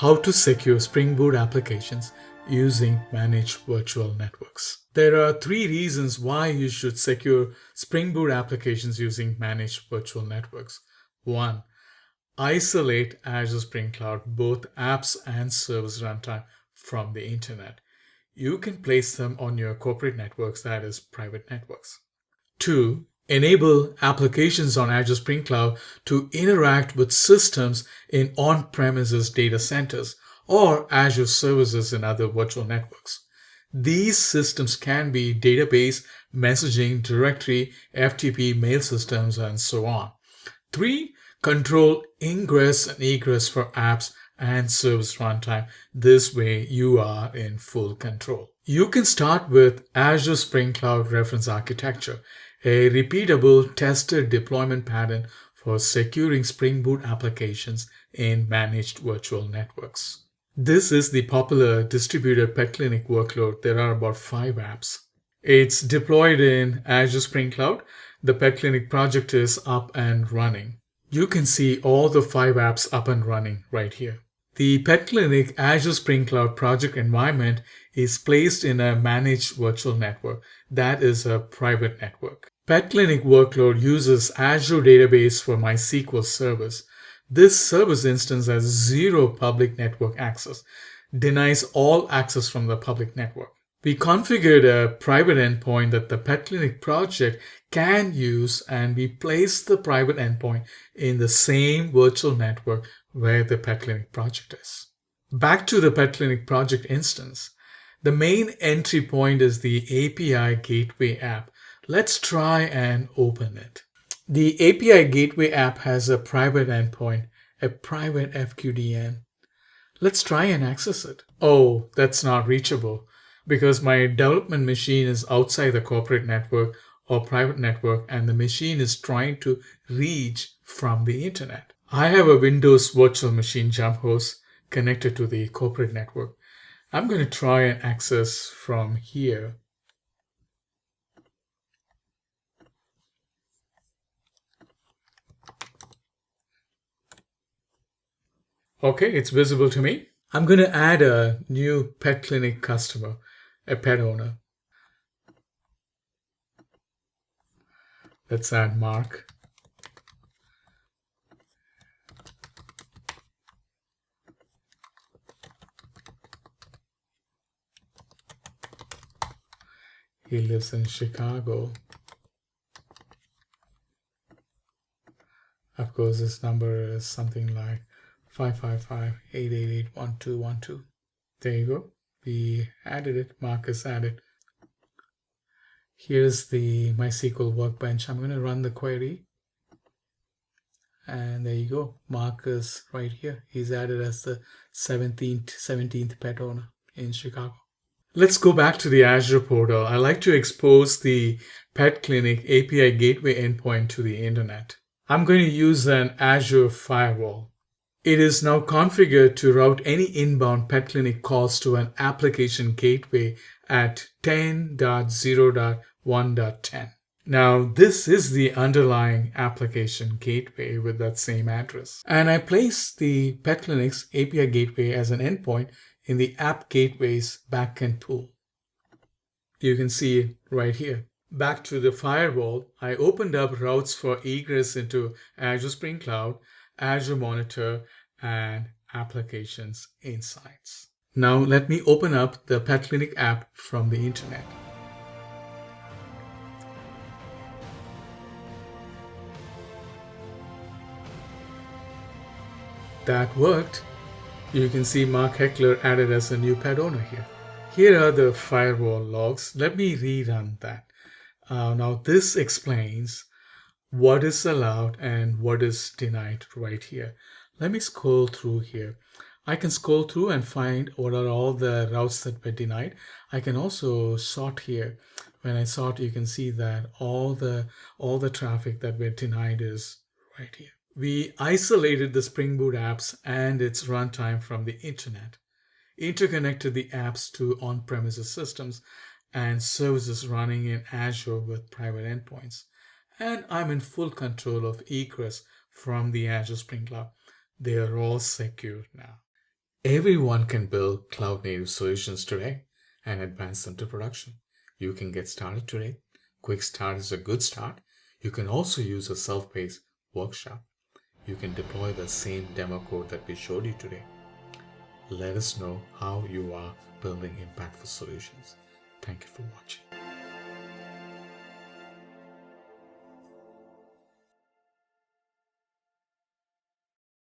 How to secure Spring Boot applications using managed virtual networks. There are 3 reasons why you should secure Spring Boot applications using managed virtual networks. 1. Isolate Azure Spring Cloud, both apps and service runtime, from the internet. You can place them on your corporate networks, that is, private networks. 2. Enable applications on Azure Spring Cloud to interact with systems in on-premises data centers or Azure services in other virtual networks. These systems can be database, messaging, directory, FTP, mail systems, and so on. 3. Control ingress and egress for apps and service runtime. This way you are in full control. You can start with Azure Spring Cloud Reference Architecture, a repeatable tested deployment pattern for securing Spring Boot applications in managed virtual networks. This is the popular distributed pet clinic workload. There are about 5 apps. It's deployed in Azure Spring Cloud. The pet clinic project is up and running. You can see all the 5 apps up and running right here. The pet clinic Azure Spring Cloud project environment is placed in a managed virtual network. That is a private network. Pet clinic workload uses Azure database for MySQL service. This service instance has 0 public network access, denies all access from the public network. We configured a private endpoint that the pet clinic project can use, and we place the private endpoint in the same virtual network where the pet clinic project is. Back to the pet clinic project instance. The main entry point is the API Gateway app. Let's try and open it. The API Gateway app has a private endpoint, a private FQDN. Let's try and access it. Oh, that's not reachable because my development machine is outside the corporate network or private network, and the machine is trying to reach from the internet. I have a Windows virtual machine jump host connected to the corporate network. I'm going to try and access from here. Okay, it's visible to me. I'm going to add a new pet clinic customer, a pet owner. Let's add Mark. He lives in Chicago. Of course, his number is something like 555-888-1212. There you go. We added it. Mark is added. Here's the MySQL workbench. I'm going to run the query. And there you go. Mark is right here. He's added as the 17th pet owner in Chicago. Let's go back to the Azure portal. I like to expose the pet clinic API gateway endpoint to the internet. I'm going to use an Azure firewall. It is now configured to route any inbound pet clinic calls to an application gateway at 10.0.1.10. Now, this is the underlying application gateway with that same address. And I place the pet clinic's API gateway as an endpoint in the app gateways backend pool. You can see it right here. Back to the firewall, I opened up routes for egress into Azure Spring Cloud, Azure Monitor, and Applications Insights. Now let me open up the Pet Clinic app from the internet. That worked. You can see Mark Heckler added as a new pet owner here. Here are the firewall logs. Let me rerun that. Now this explains what is allowed and what is denied right here. Let me scroll through here. I can scroll through and find what are all the routes that were denied. I can also sort here. When I sort, you can see that all the traffic that were denied is right here. We isolated the Spring Boot apps and its runtime from the internet, interconnected the apps to on-premises systems and services running in Azure with private endpoints. And I'm in full control of egress from the Azure Spring Cloud. They are all secure now. Everyone can build cloud-native solutions today and advance them to production. You can get started today. Quick Start is a good start. You can also use a self-paced workshop. You can deploy the same demo code that we showed you today. Let us know how you are building impactful solutions. Thank you for watching.